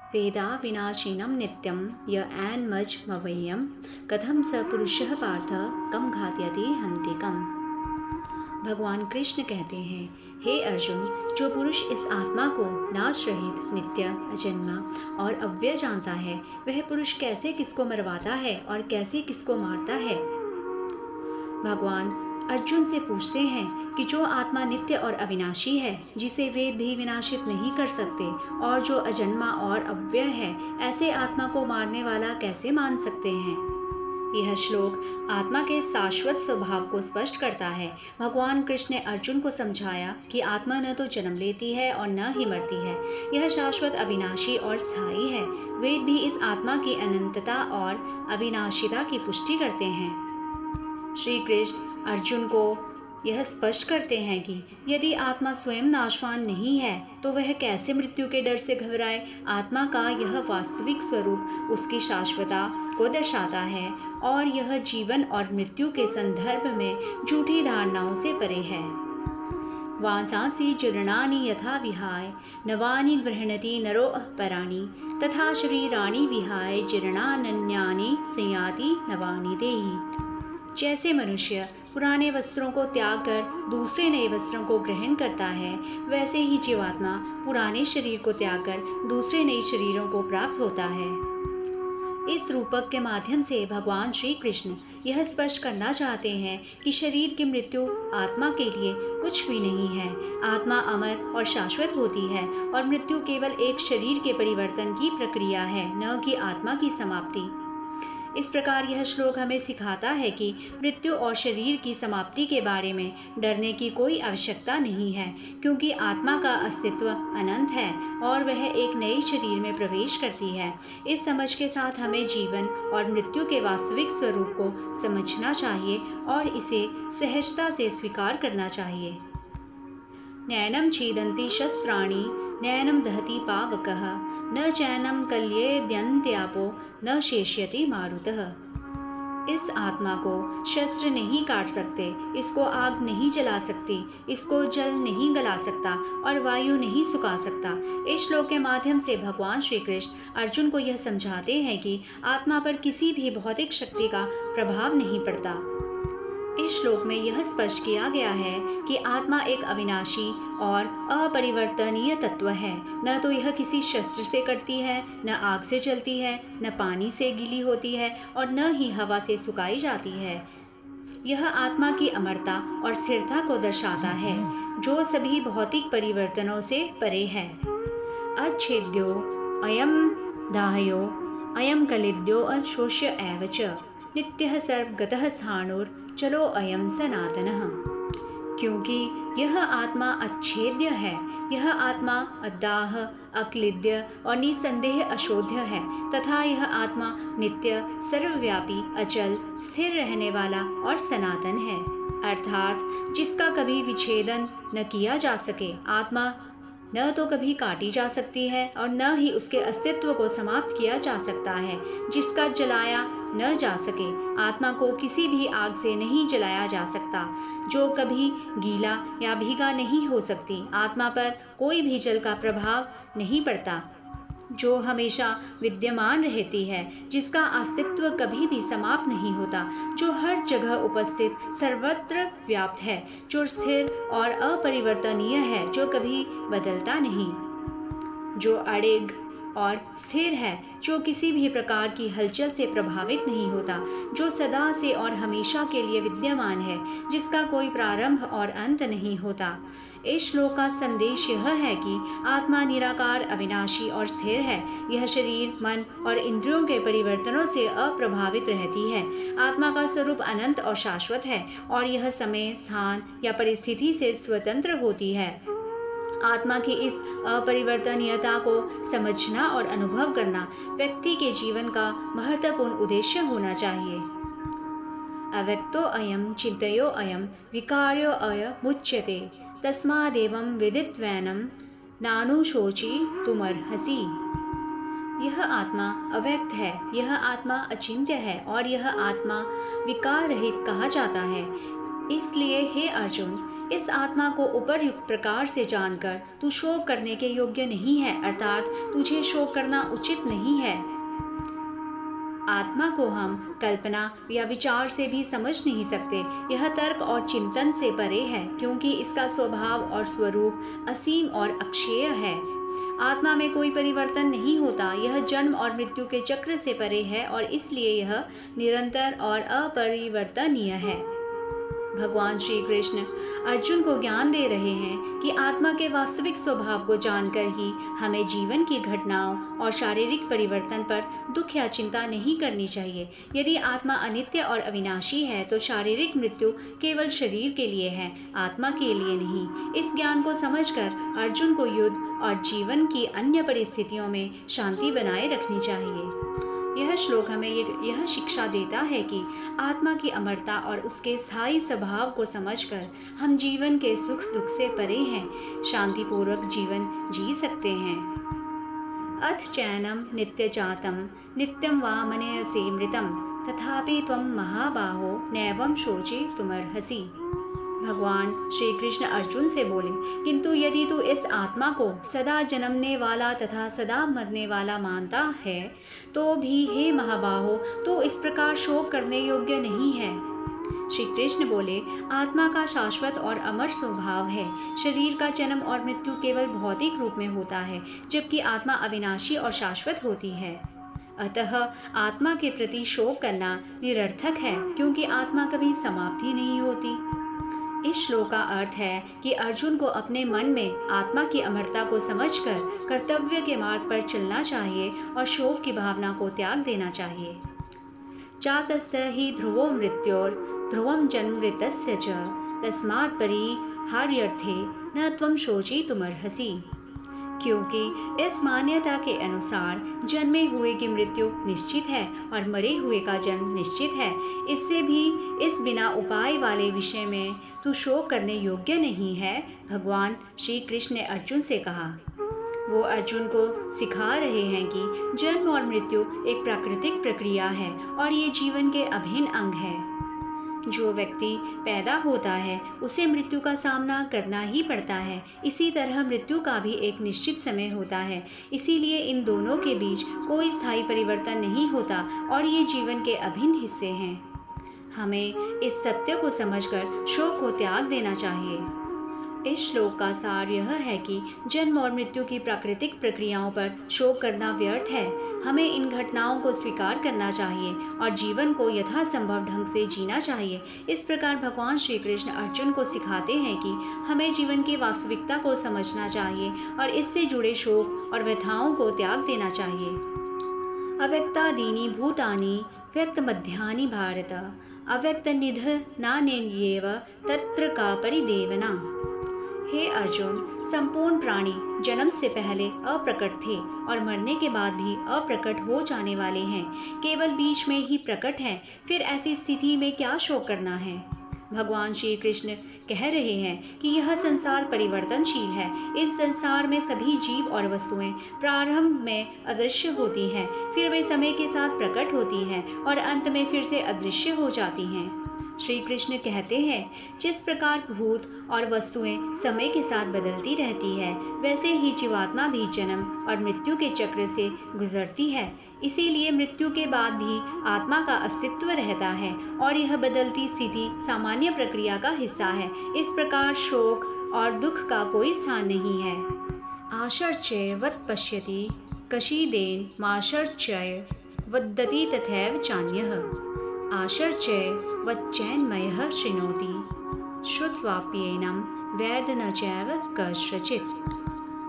वेदा विनाशिनं नित्यं य एन्मज्मवय्यं कथम स पुरुषः पार्थ कम घातयति हन्तिकम्। भगवान कृष्ण कहते हैं, हे अर्जुन, जो पुरुष इस आत्मा को नाश रहित, नित्य, अजन्मा और अव्यय जानता है, वह पुरुष कैसे किसको मरवाता है और कैसे किसको मारता है। भगवान अर्जुन से पूछते हैं कि जो आत्मा नित्य और अविनाशी है, जिसे वेद भी विनाशित नहीं कर सकते, और जो अजन्मा और अव्यय है, ऐसे आत्मा को मारने वाला कैसे मान सकते हैं। यह श्लोक आत्मा के शाश्वत स्वभाव को स्पष्ट करता है। भगवान कृष्ण ने अर्जुन को समझाया कि आत्मा न तो जन्म लेती है और न ही मरती है, यह शाश्वत, अविनाशी और स्थायी है। वेद भी इस आत्मा की अनंतता और अविनाशिता की पुष्टि करते हैं। श्री कृष्ण अर्जुन को यह स्पष्ट करते हैं कि यदि आत्मा स्वयं नाशवान नहीं है तो वह कैसे मृत्यु के डर से घबराए। आत्मा का यह वास्तविक स्वरूप उसकी शाश्वतता को दर्शाता है और यह जीवन और मृत्यु के संदर्भ में झूठी धारणाओं से परे है। वांसांसि जीर्णानि यथा विहाय नवानि गृह्णति नरो पराणि तथा शरीराणि विहाय जीर्णान्यानि संयाति नवानि देहि। जैसे मनुष्य पुराने वस्त्रों को त्याग कर दूसरे नए वस्त्रों को ग्रहण करता है, वैसे ही जीवात्मा पुराने शरीर को त्याग कर दूसरे नए शरीरों को प्राप्त होता है। इस रूपक के माध्यम से भगवान श्री कृष्ण यह स्पष्ट करना चाहते हैं कि शरीर की मृत्यु आत्मा के लिए कुछ भी नहीं है। आत्मा अमर और शाश्वत होती है और मृत्यु केवल एक शरीर के परिवर्तन की प्रक्रिया है, न कि आत्मा की समाप्ति। इस प्रकार यह श्लोक हमें सिखाता है कि मृत्यु और शरीर की समाप्ति के बारे में डरने की कोई आवश्यकता नहीं है, क्योंकि आत्मा का अस्तित्व अनंत है और वह एक नए शरीर में प्रवेश करती है। इस समझ के साथ हमें जीवन और मृत्यु के वास्तविक स्वरूप को समझना चाहिए और इसे सहजता से स्वीकार करना चाहिए। नैनम छेदन्ति शस्त्राणि नैनम दहति पावकः न चैनम कल्येद्यन्त्यापो न शेष्यति मारुतः। इस आत्मा को शस्त्र नहीं काट सकते, इसको आग नहीं जला सकती, इसको जल नहीं गला सकता और वायु नहीं सुखा सकता। इस श्लोक के माध्यम से भगवान श्री कृष्ण अर्जुन को यह समझाते हैं कि आत्मा पर किसी भी भौतिक शक्ति का प्रभाव नहीं पड़ता। इस श्लोक में यह स्पष्ट किया गया है कि आत्मा एक अविनाशी और अपरिवर्तनीय तत्व है। न तो यह किसी शस्त्र से कटती है, न आग से जलती है, न पानी से गीली होती है और न ही हवा से सुखाई जाती है। यह आत्मा की अमरता और स्थिरता को दर्शाता है, जो सभी भौतिक परिवर्तनों से परे है। अच्छेद्यो अयम दाह्यो अयम कलिद्यो अशोष्य एव च नित्यः सर्वगतः स्थाणुर्चलो अयम सनातनः। क्योंकि यह आत्मा अच्छेद्य है, यह आत्मा अदाह, अक्लिद्य और निसंदेह अशोध्य है तथा यह आत्मा नित्य, सर्वव्यापी, अचल, स्थिर रहने वाला और सनातन है, अर्थात जिसका कभी विच्छेदन न किया जा सके। आत्मा न तो कभी काटी जा सकती है और न ही उसके अस्तित्व को समाप्त किया जा सकता है, जिसका जलाया न जा सके। आत्मा को किसी भी आग से नहीं जलाया जा सकता, जो कभी गीला या भीगा नहीं हो सकती। आत्मा पर कोई भी जल का प्रभाव नहीं पड़ता, जो हमेशा विद्यमान रहती है, जिसका अस्तित्व कभी भी समाप्त नहीं होता, जो हर जगह उपस्थित, सर्वत्र व्याप्त है, जो स्थिर और अपरिवर्तनीय है, जो कभी बदलता नहीं, जो अडिग और स्थिर है, जो किसी भी प्रकार की हलचल से प्रभावित नहीं होता, जो सदा से और हमेशा के लिए विद्यमान है, जिसका कोई प्रारंभ और अंत नहीं होता। इस श्लोक का संदेश यह है कि आत्मा निराकार, अविनाशी और स्थिर है। यह शरीर, मन और इंद्रियों के परिवर्तनों से अप्रभावित रहती है। आत्मा का स्वरूप अनंत और शाश्वत है और यह समय, स्थान या परिस्थिति से स्वतंत्र होती है। आत्मा की इस अपरिवर्तनीयता को समझना और अनुभव करना व्यक्ति के जीवन का महत्वपूर्ण उद्देश्य होना चाहिए। अव्यक्तो अयम चिन्तयो अयम विकार्यो अयमुच्यते तस्मादेवं विदित्वैनं नानुशोचि तुमर्हसि। यह आत्मा अव्यक्त है, यह आत्मा अचिंत्य है और यह आत्मा विकार रहित कहा जाता है। इसलिए हे अर्जुन, इस आत्मा को उपर्युक्त प्रकार से जानकर तू शोक करने के योग्य नहीं है, अर्थात तुझे शोक करना उचित नहीं है। आत्मा को हम कल्पना या विचार से भी समझ नहीं सकते। यह तर्क और चिंतन से परे है, क्योंकि इसका स्वभाव और स्वरूप असीम और अक्षय है। आत्मा में कोई परिवर्तन नहीं होता। यह जन्म और मृत्यु के चक्र से परे है और इसलिए यह निरंतर और अपरिवर्तनीय है। भगवान श्री कृष्ण अर्जुन को ज्ञान दे रहे हैं कि आत्मा के वास्तविक स्वभाव को जानकर ही हमें जीवन की घटनाओं और शारीरिक परिवर्तन पर दुख या चिंता नहीं करनी चाहिए। यदि आत्मा अनित्य और अविनाशी है तो शारीरिक मृत्यु केवल शरीर के लिए है, आत्मा के लिए नहीं। इस ज्ञान को समझकर अर्जुन को युद्ध और जीवन की अन्य परिस्थितियों में शांति बनाए रखनी चाहिए। यह श्लोक हमें यह शिक्षा देता है कि आत्मा की अमरता और उसके स्थायी स्वभाव को समझकर हम जीवन के सुख दुख से परे हैं, शांतिपूर्वक जीवन जी सकते हैं। अथ चैनम नित्य जातम नित्यम वा मनयसे मृतम तथापि त्वं महाबाहो नैवं शोचितुमर्हसि। भगवान श्री कृष्ण अर्जुन से बोले, किंतु यदि तू इस आत्मा को सदा जन्मने वाला तथा सदा मरने वाला मानता है तो भी हे महाबाहो, तो इस प्रकार शोक करने योग्य नहीं है। श्री कृष्ण बोले, आत्मा का शाश्वत और अमर स्वभाव है। शरीर का जन्म और मृत्यु केवल भौतिक रूप में होता है, जबकि आत्मा अविनाशी और शाश्वत होती है। अतः आत्मा के प्रति शोक करना निरर्थक है, क्योंकि आत्मा कभी समाप्ति नहीं होती। इस श्लोक का अर्थ है कि अर्जुन को अपने मन में आत्मा की अमरता को समझकर कर्तव्य के मार्ग पर चलना चाहिए और शोक की भावना को त्याग देना चाहिए। जातस्य हि ध्रुवो मृत्योर ध्रुवं जन्मृतस्य च तस्मात् परिहार्यर्थे न त्वं शोचितुमर्हसि। क्योंकि इस मान्यता के अनुसार जन्मे हुए की मृत्यु निश्चित है और मरे हुए का जन्म निश्चित है, इससे भी इस बिना उपाय वाले विषय में तू शोक करने योग्य नहीं है। भगवान श्री कृष्ण ने अर्जुन से कहा। वो अर्जुन को सिखा रहे हैं कि जन्म और मृत्यु एक प्राकृतिक प्रक्रिया है और ये जीवन के अभिन्न अंग है। जो व्यक्ति पैदा होता है उसे मृत्यु का सामना करना ही पड़ता है। इसी तरह मृत्यु का भी एक निश्चित समय होता है, इसीलिए इन दोनों के बीच कोई स्थायी परिवर्तन नहीं होता और ये जीवन के अभिन्न हिस्से हैं। हमें इस सत्य को समझकर शोक को त्याग देना चाहिए। इस श्लोक का सार यह है कि जन्म और मृत्यु की प्राकृतिक प्रक्रियाओं पर शोक करना व्यर्थ है। हमें इन घटनाओं को स्वीकार करना चाहिए और जीवन को यथासंभव ढंग से जीना चाहिए। इस प्रकार भगवान श्री कृष्ण अर्जुन को सिखाते हैं कि हमें जीवन की वास्तविकता को समझना चाहिए और इससे जुड़े शोक और व्यथाओं को त्याग देना चाहिए। अव्यक्तादीनि भूतानि व्यक्तमध्यानि भारत अव्यक्तनिधनान्येव तत्र का परिदेवना। हे अर्जुन, संपूर्ण प्राणी जन्म से पहले अप्रकट थे और मरने के बाद भी अप्रकट हो जाने वाले हैं, केवल बीच में ही प्रकट हैं। फिर ऐसी स्थिति में क्या शोक करना है। भगवान श्री कृष्ण कह रहे हैं कि यह संसार परिवर्तनशील है। इस संसार में सभी जीव और वस्तुएं प्रारंभ में अदृश्य होती हैं, फिर वे समय के साथ प्रकट होती हैं और अंत में फिर से अदृश्य हो जाती हैं। श्री कृष्ण कहते हैं, जिस प्रकार भूत और वस्तुएं समय के साथ बदलती रहती है, वैसे ही जीवात्मा भी जन्म और मृत्यु के चक्र से गुजरती है। इसीलिए मृत्यु के बाद भी आत्मा का अस्तित्व रहता है और यह बदलती स्थिति सामान्य प्रक्रिया का हिस्सा है। इस प्रकार शोक और दुख का कोई स्थान नहीं है। आशर्चय वत् पश्यति कशीदेन माशर्चय वदति तथैव चान्यः। आशर्चय वच्चैन्मयः शृणोति श्रुत्वाप्येनं वेद न चैव कस्यचित्।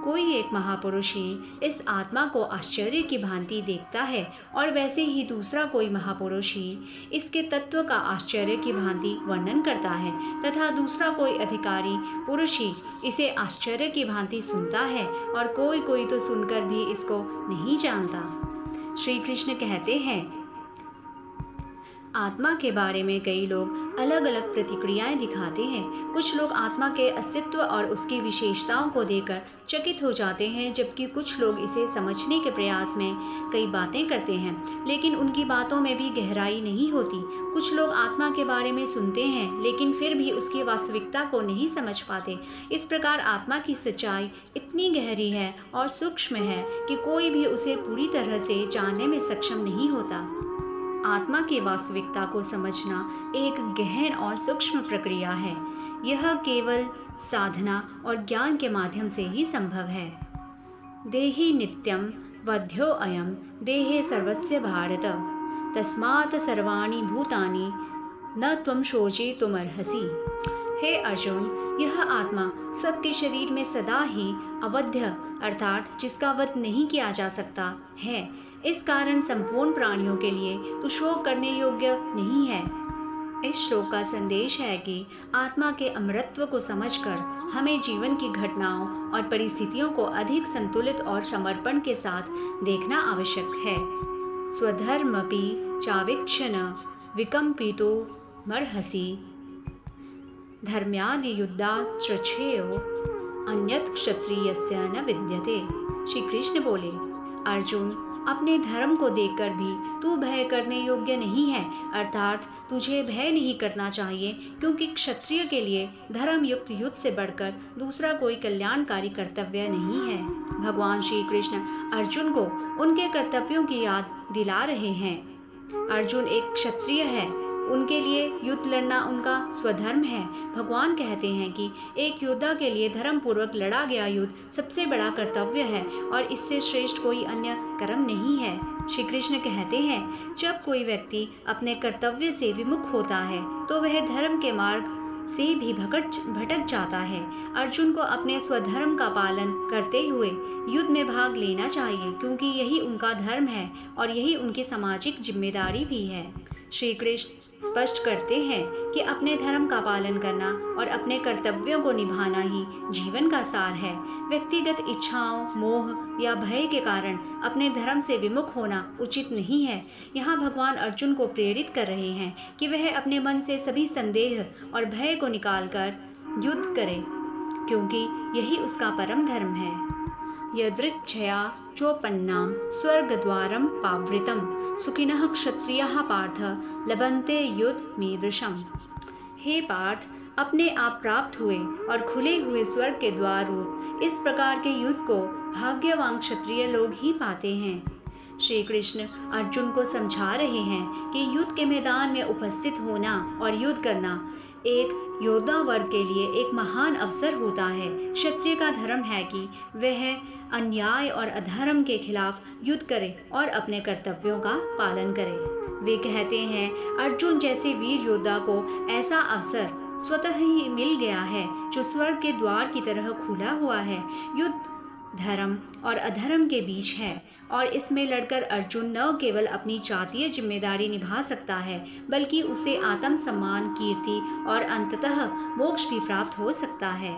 कोई एक महापुरुष ही इस आत्मा को आश्चर्य की भांति देखता है और वैसे ही दूसरा कोई महापुरुष ही इसके तत्व का आश्चर्य की भांति वर्णन करता है, तथा दूसरा कोई अधिकारी पुरुष ही इसे आश्चर्य की भांति सुनता है और कोई कोई तो सुनकर भी इसको नहीं जानता। श्री कृष्ण कहते हैं, आत्मा के बारे में कई लोग अलग अलग प्रतिक्रियाएं दिखाते हैं। कुछ लोग आत्मा के अस्तित्व और उसकी विशेषताओं को देखकर चकित हो जाते हैं, जबकि कुछ लोग इसे समझने के प्रयास में कई बातें करते हैं, लेकिन उनकी बातों में भी गहराई नहीं होती। कुछ लोग आत्मा के बारे में सुनते हैं, लेकिन फिर भी उसकी वास्तविकता को नहीं समझ पाते। इस प्रकार आत्मा की सच्चाई इतनी गहरी है और सूक्ष्म है कि कोई भी उसे पूरी तरह से जानने में सक्षम नहीं होता। आत्मा की वास्तविकता को समझना एक गहन और सूक्ष्म प्रक्रिया है। यह केवल साधना और ज्ञान के माध्यम से ही संभव है। देहि नित्यं वध्यो अयं देहे सर्वस्य भारत तस्मात् सर्वाणि भूतानि न त्वं शोचितुमर्हसि। हे अर्जुन, यह आत्मा सबके शरीर में सदा ही अवध्य अर्थात जिसका वध नहीं किया जा सकता है। इस कारण संपूर्ण प्राणियों के लिए तू शोक करने योग्य नहीं है। इस श्लोक का संदेश है कि आत्मा के अमरत्व को समझकर हमें जीवन की घटनाओं और परिस्थितियों को अधिक संतुलित और समर्पण के साथ देखना आवश्यक है। स्वधर्मपि चावीक्ष्य न विकम्पितो मर्हसि धर्म्यादि युद्धाच्रच्छेयो अन्यत् क्षत्रियस्य न विद्यते। श्री कृष्ण बोले, अर्जुन, अपने धर्म को देखकर भी तू भय करने योग्य नहीं है, अर्थात तुझे भय नहीं करना चाहिए, क्योंकि क्षत्रिय के लिए धर्म युक्त युद्ध से बढ़कर दूसरा कोई कल्याणकारी कर्तव्य नहीं है। भगवान श्री कृष्ण अर्जुन को उनके कर्तव्यों की याद दिला रहे हैं। अर्जुन एक क्षत्रिय है, उनके लिए युद्ध लड़ना उनका स्वधर्म है। भगवान कहते हैं कि एक योद्धा के लिए धर्म पूर्वक लड़ा गया युद्ध सबसे बड़ा कर्तव्य है और इससे श्रेष्ठ कोई अन्य कर्म नहीं है। श्री कृष्ण कहते हैं, जब कोई व्यक्ति अपने कर्तव्य से विमुख होता है तो वह धर्म के मार्ग से भी भटक जाता है। अर्जुन को अपने स्वधर्म का पालन करते हुए युद्ध में भाग लेना चाहिए, क्योंकि यही उनका धर्म है और यही उनकी सामाजिक जिम्मेदारी भी है। श्री कृष्ण स्पष्ट करते हैं कि अपने धर्म का पालन करना और अपने कर्तव्यों को निभाना ही जीवन का सार है। व्यक्तिगत इच्छाओं, मोह या भय के कारण अपने धर्म से विमुख होना उचित नहीं है। यहाँ भगवान अर्जुन को प्रेरित कर रहे हैं कि वह अपने मन से सभी संदेह और भय को निकालकर युद्ध करे, क्योंकि यही उसका परम धर्म है। यदृच्छया चोपन्नां स्वर्गद्वारं पावृतं सुखिनः क्षत्रियाः पार्थ लभन्ते युद्धमीदृशम्। हे पार्थ, अपने आप प्राप्त हुए और खुले हुए स्वर्ग के द्वार रूप इस प्रकार के युद्ध को भाग्यवान क्षत्रिय लोग ही पाते हैं। श्री कृष्ण अर्जुन को समझा रहे हैं कि युद्ध के मैदान में उपस्थित होना और युद्ध करना एक योद्धा वर्ग के लिए एक महान अवसर होता है। क्षत्रिय का धर्म है कि वह अन्याय और अधर्म के खिलाफ युद्ध करे और अपने कर्तव्यों का पालन करे। वे कहते हैं, अर्जुन जैसे वीर योद्धा को ऐसा अवसर स्वतः ही मिल गया है जो स्वर्ग के द्वार की तरह खुला हुआ है। युद्ध धर्म और अधर्म के बीच है और इसमें लड़कर अर्जुन न केवल अपनी जातीय जिम्मेदारी निभा सकता है, बल्कि उसे आत्म सम्मान, कीर्ति और अंततः मोक्ष भी प्राप्त हो सकता है।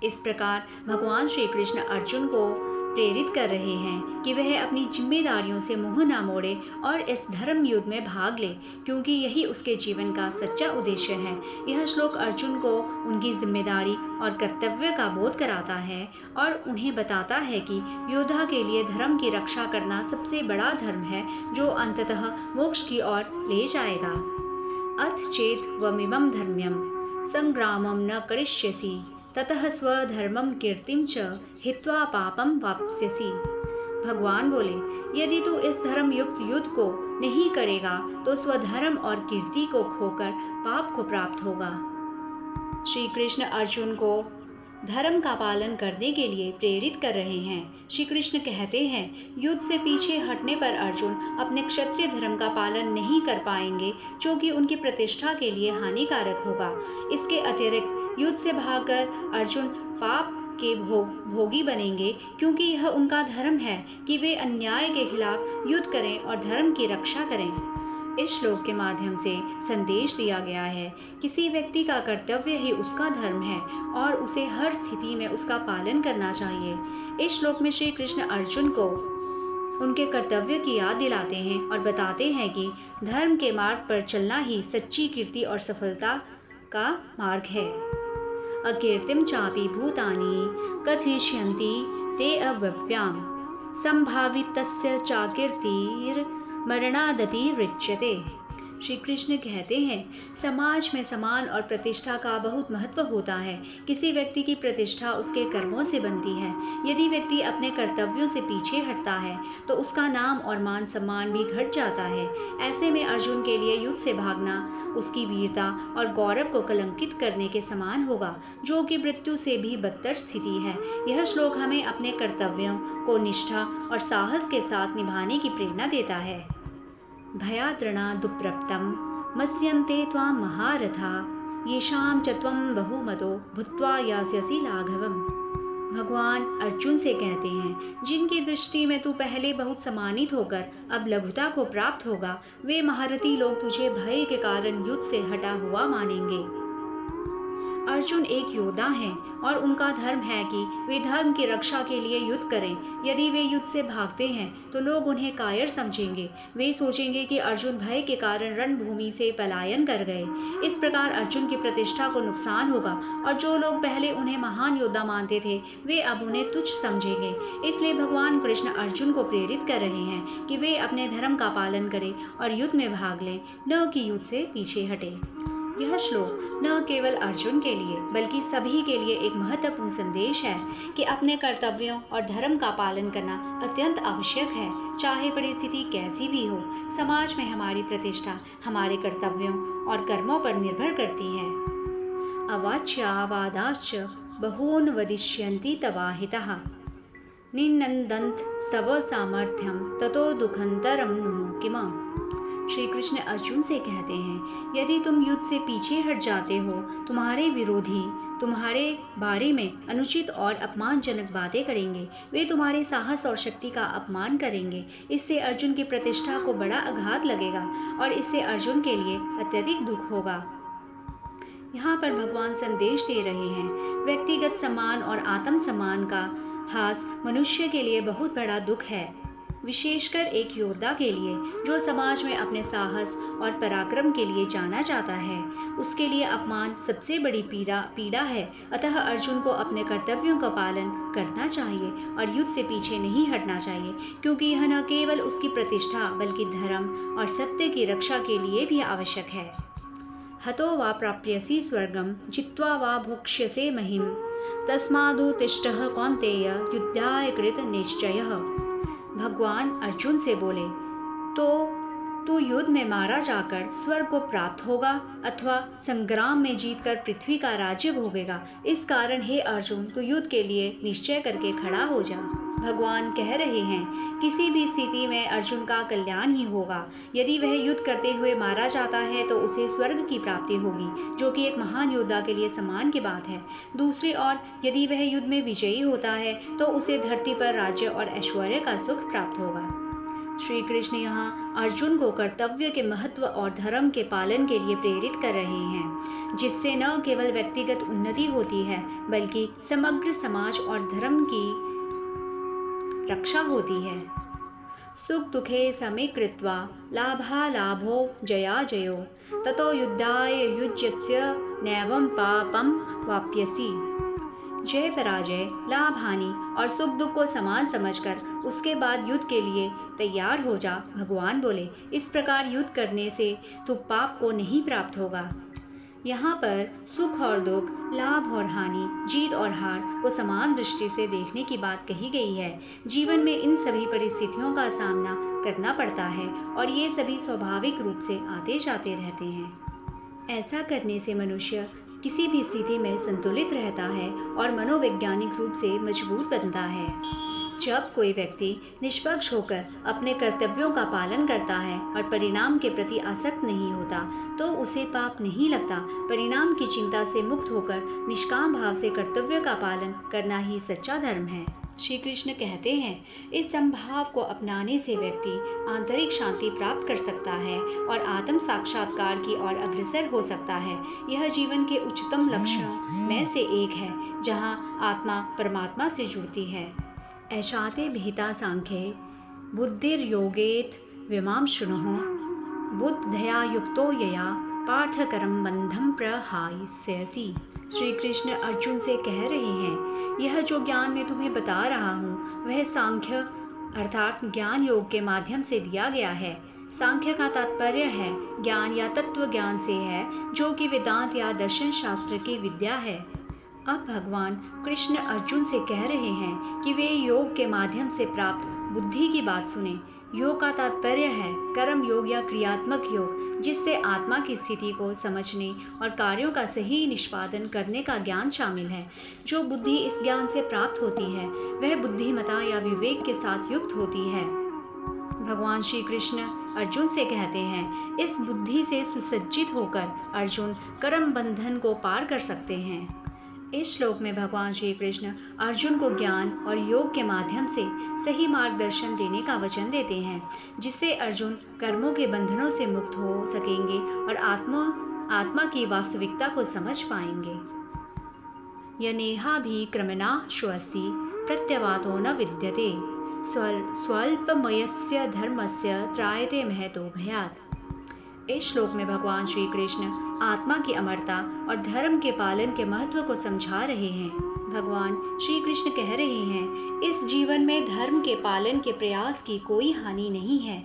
इस प्रकार भगवान श्री कृष्ण अर्जुन को प्रेरित कर रहे हैं कि वह अपनी जिम्मेदारियों से मुंह न मोड़े और इस धर्म युद्ध में भाग ले, क्योंकि यही उसके जीवन का सच्चा उद्देश्य है। यह श्लोक अर्जुन को उनकी जिम्मेदारी और कर्तव्य का बोध कराता है और उन्हें बताता है कि योद्धा के लिए धर्म की रक्षा करना सबसे बड़ा धर्म है, जो अंततः मोक्ष की ओर ले जाएगा। अथ चेत वमिमं धर्म्यं संग्रामं न करिष्यसि ततः स्वधर्मं कीर्तिं च हित्वा पापं वाप्स्यसि। भगवान बोले, यदि तू इस धर्म युक्त युद्ध को नहीं करेगा तो स्वधर्म और कीर्ति को खोकर पाप को प्राप्त होगा। श्री कृष्ण अर्जुन को धर्म का पालन करने के लिए प्रेरित कर रहे हैं। श्री कृष्ण कहते हैं, युद्ध से पीछे हटने पर अर्जुन अपने क्षत्रिय धर्म का पालन नहीं कर पाएंगे, जो कि उनकी प्रतिष्ठा के लिए हानिकारक होगा। इसके अतिरिक्त युद्ध से भागकर अर्जुन पाप के भोगी बनेंगे, क्योंकि यह उनका धर्म है कि वे अन्याय के खिलाफ युद्ध करें और धर्म की रक्षा करें। इस श्लोक के माध्यम से संदेश दिया गया है, किसी व्यक्ति का कर्तव्य ही उसका धर्म है और उसे हर स्थिति में उसका पालन करना चाहिए। इस श्लोक में श्री कृष्ण अर्जुन को उनके कर्तव्य की याद दिलाते हैं और बताते हैं कि धर्म के मार्ग पर चलना ही सच्ची कीर्ति और सफलता का मार्ग है। अकीर्तिम चापि भूतानि कथयिष्यन्ति ते अव्यव्याम संभावितस्य चाकीर्तिर्मरणादतिरिच्यते। श्री कृष्ण कहते हैं, समाज में सम्मान और प्रतिष्ठा का बहुत महत्व होता है। किसी व्यक्ति की प्रतिष्ठा उसके कर्मों से बनती है। यदि व्यक्ति अपने कर्तव्यों से पीछे हटता है तो उसका नाम और मान सम्मान भी घट जाता है। ऐसे में अर्जुन के लिए युद्ध से भागना उसकी वीरता और गौरव को कलंकित करने के समान होगा, जो कि मृत्यु से भी बदतर स्थिति है। यह श्लोक हमें अपने कर्तव्यों को निष्ठा और साहस के साथ निभाने की प्रेरणा देता है। भयाद्रणा दुप्रप्तं मत्स्यन्ते त्वां महारथा येषां च त्वं बहुमतो भूत्वा यास्यसि लाघवम्। भगवान अर्जुन से कहते हैं, जिनकी दृष्टि में तू पहले बहुत सम्मानित होकर अब लघुता को प्राप्त होगा, वे महारथी लोग तुझे भय के कारण युद्ध से हटा हुआ मानेंगे। अर्जुन एक योद्धा हैं और उनका धर्म है कि वे धर्म की रक्षा के लिए युद्ध करें। यदि वे युद्ध से भागते हैं तो लोग उन्हें कायर समझेंगे। वे सोचेंगे कि अर्जुन भय के कारण रणभूमि से पलायन कर गए। इस प्रकार अर्जुन की प्रतिष्ठा को नुकसान होगा और जो लोग पहले उन्हें महान योद्धा मानते थे, वे अब उन्हें तुच्छ समझेंगे। इसलिए भगवान कृष्ण अर्जुन को प्रेरित कर रहे हैं कि वे अपने धर्म का पालन करें और युद्ध में भाग लें, न कि युद्ध से पीछे हटे। यह श्लोक न केवल अर्जुन के लिए बल्कि सभी के लिए एक महत्वपूर्ण संदेश है कि अपने कर्तव्यों और धर्म का पालन करना अत्यंत आवश्यक है, चाहे परिस्थिति कैसी भी हो। समाज में हमारी प्रतिष्ठा हमारे कर्तव्यों और कर्मों पर निर्भर करती है। अवाच्यावादाश्च बहून् वदिष्यन्ति तवाहितः निनन्दन्त स्तव सामर्थ्यं ततो दुःखन्तरं नु किम। श्री कृष्ण अर्जुन से कहते हैं, यदि तुम युद्ध से पीछे हट जाते हो, तुम्हारे विरोधी तुम्हारे बारे में अनुचित और अपमानजनक बातें करेंगे। वे तुम्हारे साहस और शक्ति का अपमान करेंगे। इससे अर्जुन की प्रतिष्ठा को बड़ा आघात लगेगा और इससे अर्जुन के लिए अत्यधिक दुख होगा। यहाँ पर भगवान संदेश दे रहे हैं, व्यक्तिगत सम्मान और आत्म सम्मान का ह्रास मनुष्य के लिए बहुत बड़ा दुख है, विशेषकर एक योद्धा के लिए जो समाज में अपने साहस और पराक्रम के लिए जाना जाता है। उसके लिए अपमान सबसे बड़ी पीड़ा है। अतः अर्जुन को अपने कर्तव्यों का पालन करना चाहिए और युद्ध से पीछे नहीं हटना चाहिए, क्योंकि यह न केवल उसकी प्रतिष्ठा बल्कि धर्म और सत्य की रक्षा के लिए भी आवश्यक है। हतो वा प्राप्यसि स्वर्गं जित्वा वा भोक्ष्यसे महिं तस्मादुत्तिष्ठ कौन्तेय युद्धाय कृत निश्चयः। भगवान अर्जुन से बोले, तो तू युद्ध में मारा जाकर स्वर्ग को प्राप्त होगा अथवा संग्राम में जीतकर पृथ्वी का राज्य भोगेगा। इस कारण हे अर्जुन, तू युद्ध के लिए निश्चय करके खड़ा हो जा। भगवान कह रहे हैं, किसी भी स्थिति में अर्जुन का कल्याण ही होगा। यदि वह युद्ध करते हुए मारा जाता है तो उसे स्वर्ग की प्राप्ति होगी, जो कि एक महान योद्धा के लिए सम्मान की बात है। दूसरी ओर यदि वह युद्ध में विजयी होता है तो उसे धरती पर राज्य और ऐश्वर्य का सुख प्राप्त होगा। श्री कृष्ण यहाँ अर्जुन को कर्तव्य के महत्व और धर्म के पालन के लिए प्रेरित कर रहे हैं, जिससे न केवल व्यक्तिगत उन्नति होती है बल्कि समग्र समाज और धर्म की रक्षा होती है। सुख दुखे समे कृत्वा लाभालाभो जया जयो ततो युद्धाय युज्यस्य नैवं पापं वाप्यसि। जय पराजय, लाभ हानि और सुख दुख को समान समझकर उसके बाद युद्ध के लिए तैयार हो जा। भगवान बोले, इस प्रकार युद्ध करने से तू पाप को नहीं प्राप्त होगा। यहाँ पर सुख और दुख, लाभ और हानि, जीत और हार को समान दृष्टि से देखने की बात कही गई है। जीवन में इन सभी परिस्थितियों का सामना करना पड़ता है और ये सभी स्वाभाविक रूप से आते जाते रहते हैं। ऐसा करने से मनुष्य किसी भी स्थिति में संतुलित रहता है और मनोवैज्ञानिक रूप से मजबूत बनता है। जब कोई व्यक्ति निष्पक्ष होकर अपने कर्तव्यों का पालन करता है और परिणाम के प्रति आसक्त नहीं होता तो उसे पाप नहीं लगता। परिणाम की चिंता से मुक्त होकर निष्काम भाव से कर्तव्य का पालन करना ही सच्चा धर्म है। श्री कृष्ण कहते हैं, इस संभाव को अपनाने से व्यक्ति आंतरिक शांति प्राप्त कर सकता है और आत्म साक्षात्कार की ओर अग्रसर हो सकता है। यह जीवन के उच्चतम लक्ष्यों में से एक है, जहाँ आत्मा परमात्मा से जुड़ती है। ऐशाते विहिता सांख्ये बुद्धिर्योगेत विमां शृणुः बुद्धया युक्तो यया पार्थकरम बंधम प्रहास्यसि। श्री कृष्ण अर्जुन से कह रहे हैं, यह जो ज्ञान मैं तुम्हें बता रहा हूँ वह सांख्य अर्थात ज्ञान योग के माध्यम से दिया गया है। सांख्य का तात्पर्य है ज्ञान या तत्व ज्ञान से है, जो कि वेदांत या दर्शन शास्त्र की विद्या है। अब भगवान कृष्ण अर्जुन से कह रहे हैं कि वे योग के माध्यम से प्राप्त बुद्धि की बात सुने। योग का तात्पर्य है कर्म योग या क्रियात्मक योग, जिससे आत्मा की स्थिति को समझने और कार्यों का सही निष्पादन करने का ज्ञान शामिल है। जो बुद्धि इस ज्ञान से प्राप्त होती है वह बुद्धिमता या विवेक के साथ युक्त होती है। भगवान श्री कृष्ण अर्जुन से कहते हैं, इस बुद्धि से सुसज्जित होकर अर्जुन कर्म बंधन को पार कर सकते हैं। इस श्लोक में भगवान श्री कृष्ण अर्जुन को ज्ञान और योग के माध्यम से सही मार्गदर्शन देने का वचन देते हैं, जिससे अर्जुन कर्मों के बंधनों से मुक्त हो सकेंगे और आत्मा की वास्तविकता को समझ पाएंगे। यनेहा भी क्रमणा श्वस्ति प्रत्यवातो न विद्यते स्वल्पमयस्य धर्मस्य त्रायते महतो भयात्। इस श्लोक में भगवान श्री कृष्ण आत्मा की अमरता और धर्म के पालन के महत्व को समझा रहे हैं। भगवान श्री कृष्ण कह रहे हैं, इस जीवन में धर्म के पालन के प्रयास की कोई हानि नहीं है।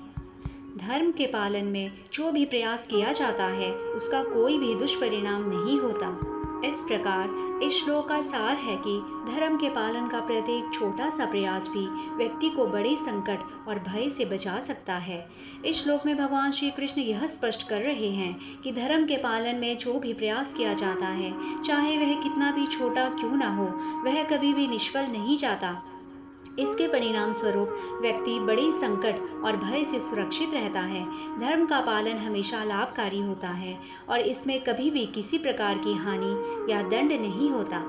धर्म के पालन में जो भी प्रयास किया जाता है उसका कोई भी दुष्परिणाम नहीं होता। इस प्रकार इस श्लोक का सार है कि धर्म के पालन का प्रत्येक छोटा सा प्रयास भी व्यक्ति को बड़े संकट और भय से बचा सकता है। इस श्लोक में भगवान श्री कृष्ण यह स्पष्ट कर रहे हैं कि धर्म के पालन में जो भी प्रयास किया जाता है, चाहे वह कितना भी छोटा क्यों ना हो, वह कभी भी निष्फल नहीं जाता। इसके परिणाम स्वरूप व्यक्ति बड़े संकट और भय से सुरक्षित रहता है। धर्म का पालन हमेशा लाभकारी होता है और इसमें कभी भी किसी प्रकार की हानि या दंड नहीं होता।